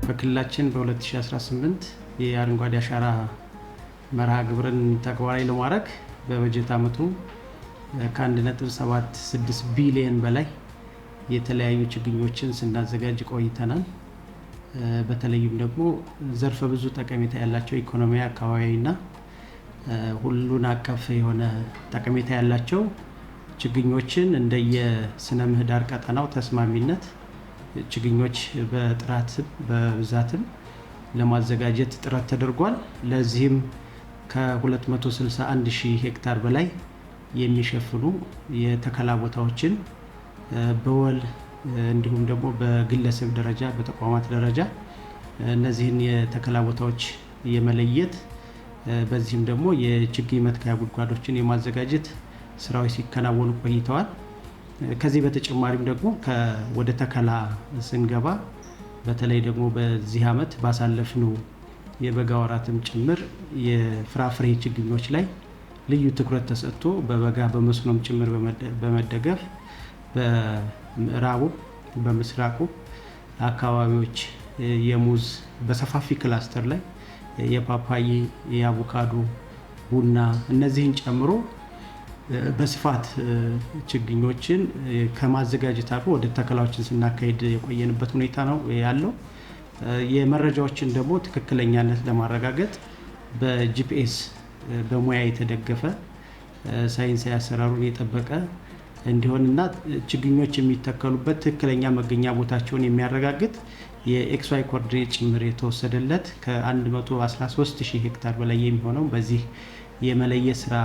በክልላችን በ2018 የአረንጓዴ አሻራ መርሃ ግብርን ተግባራዊ ለማድረግ በበጀት ዓመቱ ከ1.76 ቢሊዮን በላይ የተለያዩ ችግኞችን ስናዘጋጅ ቆይተናል። በተለይም ደግሞ ዘርፈ ብዙ ጠቀሜታ ያላቸው ኢኮኖሚያዊ፣ አካባቢያዊና ሁሉን አቀፍ የሆነ ጠቀሜታ ያላቸው ችግኞችን እንደየስነ ምህዳር ቀጠናው ተስማሚነት ችግኞች በጥራትም በብዛትም ለማዘጋጀት ጥረት ተደርጓል። ለዚህም ከ261 ሺህ ሄክታር በላይ የሚሸፍኑ የተከላ ቦታዎችን በወል እንዲሁም ደግሞ በግለሰብ ደረጃ በተቋማት ደረጃ እነዚህን የተከላ ቦታዎች የመለየት በዚህም ደግሞ የችግኝ መትከያ ጉድጓዶችን የማዘጋጀት ስራዎች ሲከናወኑ ቆይተዋል። ከዚህ በተጨማሪም ደግሞ ወደ ተከላ ስንገባ በተለይ ደግሞ በዚህ ዓመት ባሳለፍነው የበጋ ወራትም ጭምር የፍራፍሬ ችግኞች ላይ ልዩ ትኩረት ተሰጥቶ በበጋ በመስኖም ጭምር በመደገፍ በምዕራቡ በምስራቁ አካባቢዎች የሙዝ በሰፋፊ ክላስተር ላይ የፓፓዬ፣ የአቮካዶ፣ ቡና እነዚህን ጨምሮ በስፋት ችግኞችን ከማዘጋጀት አልፎ ወደ ተከላዎችን ስናካሄድ የቆየንበት ሁኔታ ነው ያለው። የመረጃዎችን ደግሞ ትክክለኛነት ለማረጋገጥ በጂፒኤስ በሙያ የተደገፈ ሳይንሳዊ አሰራሩን የጠበቀ እንዲሆንና ችግኞች የሚተከሉበት ትክክለኛ መገኛ ቦታቸውን የሚያረጋግጥ የኤክስዋይ ኮኦርዲኔት ጭምር የተወሰደለት ከ113 ሺህ ሄክታር በላይ የሚሆነው በዚህ የመለየት ስራ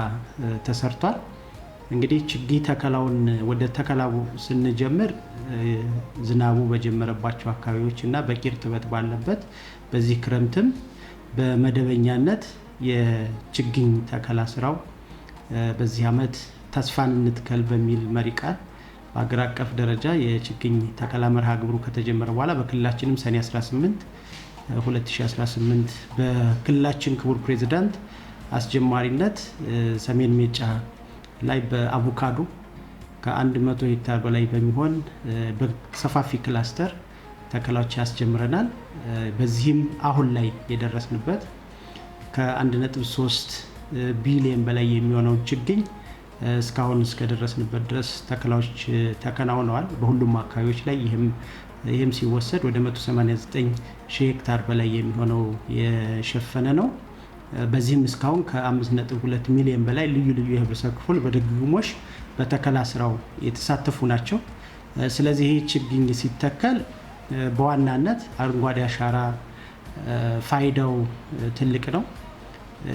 ተሰርቷል። እንግዲህ ችግኝ ተከላውን ወደ ተከላው ስንጀምር ዝናቡ በጀመረባቸው አካባቢዎች እና በቂ እርጥበት ባለበት በዚህ ክረምትም በመደበኛነት የችግኝ ተከላ ስራው በዚህ ዓመት ተስፋን እንትከል በሚል መሪ ቃል በአገር አቀፍ ደረጃ የችግኝ ተከላ መርሃ ግብሩ ከተጀመረ በኋላ በክልላችንም ሰኔ 18 2018 በክልላችን ክቡር ፕሬዝዳንት አስጀማሪነት ሰሜን ሜጫ ላይ በአቮካዶ ከ100 ሄክታር በላይ በሚሆን በሰፋፊ ክላስተር ተከላዎች ያስጀምረናል። በዚህም አሁን ላይ የደረስንበት ከ1.3 ቢሊዮን በላይ የሚሆነው ችግኝ እስካሁን እስከደረስንበት ድረስ ተከላዎች ተከናውነዋል በሁሉም አካባቢዎች ላይ። ይህም ሲወሰድ ወደ 189 ሺህ ሄክታር በላይ የሚሆነው የሸፈነ ነው። በዚህም እስካሁን ከ5.2 ሚሊዮን በላይ ልዩ ልዩ የህብረተሰብ ክፍል በድግግሞሽ በተከላ ስራው የተሳተፉ ናቸው። ስለዚህ ይህ ችግኝ ሲተከል በዋናነት አረንጓዴ አሻራ ፋይዳው ትልቅ ነው።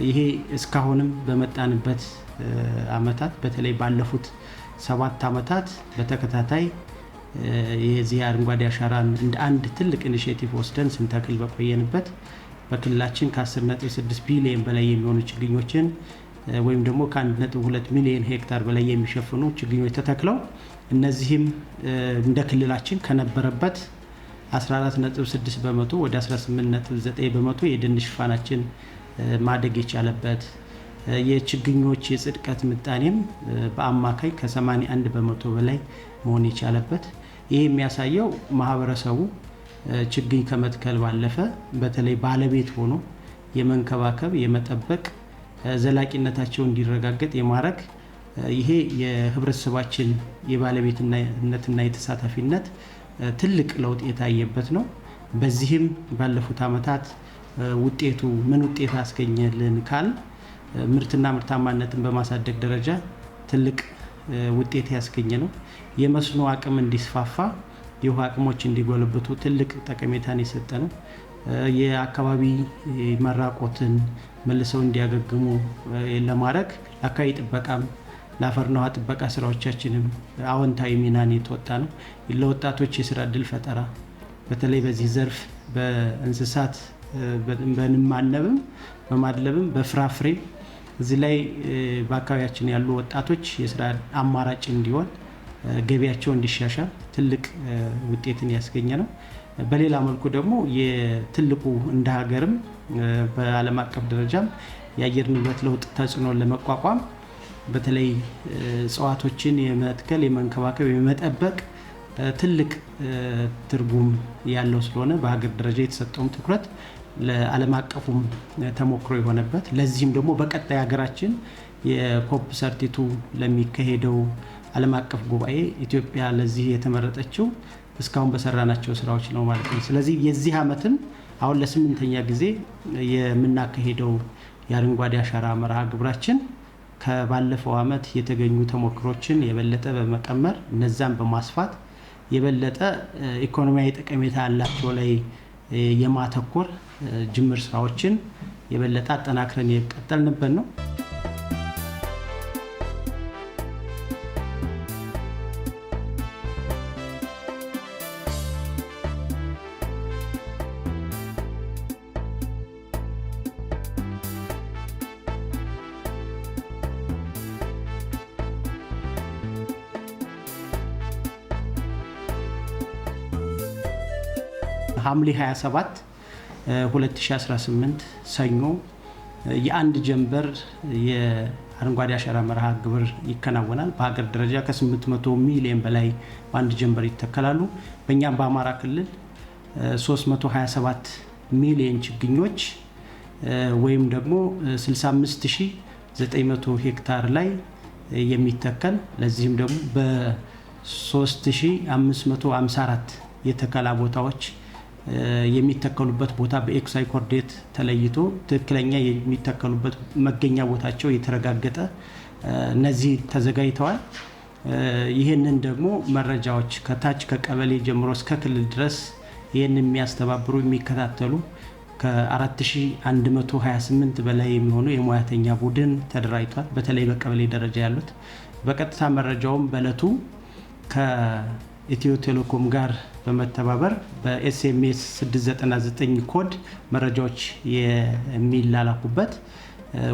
ይሄ እስካሁንም በመጣንበት አመታት በተለይ ባለፉት 7 አመታት በተከታታይ የዚህ አረንጓዴ አሻራን እንደ አንድ ትልቅ ኢኒሼቲቭ ወስደን ስንተክል በቆየንበት በክልላችን ከ10.6 ቢሊዮን በላይ የሚሆኑ ችግኞችን ወይም ደግሞ ከ1.2 ሚሊዮን ሄክታር በላይ የሚሸፍኑ ችግኞች ተተክለው እነዚህም እንደ ክልላችን ከነበረበት 14.6 በመቶ ወደ 18.9 በመቶ የደን ሽፋናችን ማደግ የቻለበት የችግኞች የጽድቀት ምጣኔም በአማካይ ከ81 በመቶ በላይ መሆን የቻለበት ይህ የሚያሳየው ማህበረሰቡ ችግኝ ከመትከል ባለፈ በተለይ ባለቤት ሆኖ የመንከባከብ የመጠበቅ ዘላቂነታቸው እንዲረጋገጥ የማድረግ ይሄ የህብረተሰባችን የባለቤትነትና የተሳታፊነት ትልቅ ለውጥ የታየበት ነው። በዚህም ባለፉት አመታት ውጤቱ ምን ውጤት አስገኘልን ካል ምርትና ምርታማነትን በማሳደግ ደረጃ ትልቅ ውጤት ያስገኘ ነው። የመስኖ አቅም እንዲስፋፋ የውሃ አቅሞች እንዲጎለብቱ ትልቅ ጠቀሜታን የሰጠ ነው። የአካባቢ መራቆትን መልሰው እንዲያገግሙ ለማድረግ አካባቢ ጥበቃም ለአፈርና ውሃ ጥበቃ ስራዎቻችንም አዎንታዊ ሚናን የተወጣ ነው። ለወጣቶች የስራ እድል ፈጠራ በተለይ በዚህ ዘርፍ በእንስሳት በንብ ማነብም በማድለብም በፍራፍሬ እዚህ ላይ በአካባቢያችን ያሉ ወጣቶች የስራ አማራጭ እንዲሆን ገቢያቸው እንዲሻሻል ትልቅ ውጤትን ያስገኘ ነው። በሌላ መልኩ ደግሞ የትልቁ እንደ ሀገርም በዓለም አቀፍ ደረጃም የአየር ንብረት ለውጥ ተጽዕኖን ለመቋቋም በተለይ እጽዋቶችን የመትከል የመንከባከብ የመጠበቅ ትልቅ ትርጉም ያለው ስለሆነ በሀገር ደረጃ የተሰጠውም ትኩረት ለዓለም አቀፉም ተሞክሮ የሆነበት ለዚህም ደግሞ በቀጣይ ሀገራችን የኮፕ 32 ለሚካሄደው ዓለም አቀፍ ጉባኤ ኢትዮጵያ ለዚህ የተመረጠችው እስካሁን በሰራናቸው ስራዎች ነው ማለት ነው። ስለዚህ የዚህ ዓመትም አሁን ለ8ኛ ጊዜ የምናካሄደው የአረንጓዴ አሻራ መርሃ ግብራችን ከባለፈው ዓመት የተገኙ ተሞክሮችን የበለጠ በመቀመር እነዛን በማስፋት የበለጠ ኢኮኖሚያዊ ጠቀሜታ ያላቸው ላይ የማተኮር ጅምር ስራዎችን የበለጠ አጠናክረን የቀጠልንበት ነው። ሐምሌ 27 2018 ሰኞ የአንድ ጀንበር የአረንጓዴ አሻራ መርሃ ግብር ይከናወናል። በሀገር ደረጃ ከ800 ሚሊዮን በላይ በአንድ ጀንበር ይተከላሉ። በእኛም በአማራ ክልል 327 ሚሊዮን ችግኞች ወይም ደግሞ 65900 ሄክታር ላይ የሚተከል ለዚህም ደግሞ በ3554 የተከላ ቦታዎች የሚተከሉበት ቦታ በኤክሳይ ኮርዲኔት ተለይቶ ትክክለኛ የሚተከሉበት መገኛ ቦታቸው የተረጋገጠ እነዚህ ተዘጋጅተዋል። ይህንን ደግሞ መረጃዎች ከታች ከቀበሌ ጀምሮ እስከ ክልል ድረስ ይህን የሚያስተባብሩ የሚከታተሉ ከ4128 በላይ የሚሆኑ የሙያተኛ ቡድን ተደራጅቷል። በተለይ በቀበሌ ደረጃ ያሉት በቀጥታ መረጃውም በእለቱ ከኢትዮ ቴሌኮም ጋር በመተባበር በኤስኤምኤስ 699 ኮድ መረጃዎች የሚላላኩበት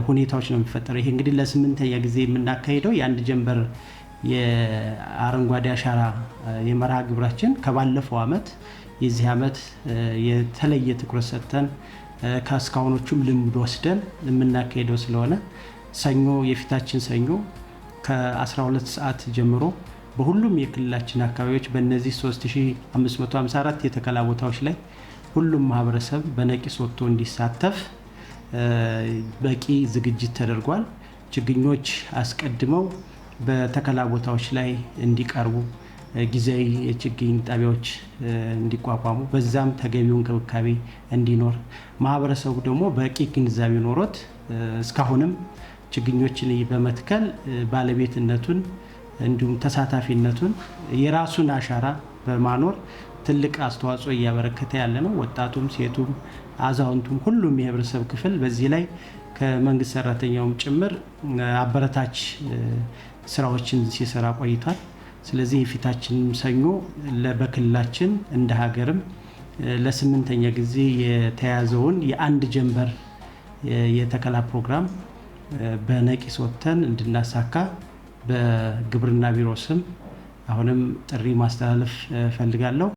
ሁኔታዎች ነው የሚፈጠረው። ይሄ እንግዲህ ለ8ኛ ጊዜ የምናካሄደው የአንድ ጀንበር የአረንጓዴ አሻራ የመርሃ ግብራችን ከባለፈው ዓመት የዚህ ዓመት የተለየ ትኩረት ሰጥተን ከእስካሁኖቹም ልምድ ወስደን የምናካሄደው ስለሆነ ሰኞ የፊታችን ሰኞ ከ12 ሰዓት ጀምሮ በሁሉም የክልላችን አካባቢዎች በእነዚህ 3554 የተከላ ቦታዎች ላይ ሁሉም ማህበረሰብ በነቂስ ወጥቶ እንዲሳተፍ በቂ ዝግጅት ተደርጓል። ችግኞች አስቀድመው በተከላ ቦታዎች ላይ እንዲቀርቡ ጊዜያዊ የችግኝ ጣቢያዎች እንዲቋቋሙ በዛም ተገቢው እንክብካቤ እንዲኖር ማህበረሰቡ ደግሞ በቂ ግንዛቤ ኖሮት እስካሁንም ችግኞችን በመትከል ባለቤትነቱን እንዲሁም ተሳታፊነቱን የራሱን አሻራ በማኖር ትልቅ አስተዋጽኦ እያበረከተ ያለ ነው። ወጣቱም፣ ሴቱም፣ አዛውንቱም ሁሉም የህብረተሰብ ክፍል በዚህ ላይ ከመንግስት ሰራተኛውም ጭምር አበረታች ስራዎችን ሲሰራ ቆይቷል። ስለዚህ የፊታችን ሰኞ በክልላችን እንደ ሀገርም ለ8ኛ ጊዜ የተያዘውን የአንድ ጀንበር የተከላ ፕሮግራም በነቂስ ወጥተን እንድናሳካ በግብርና ቢሮ ስም አሁንም ጥሪ ማስተላለፍ ፈልጋለሁ።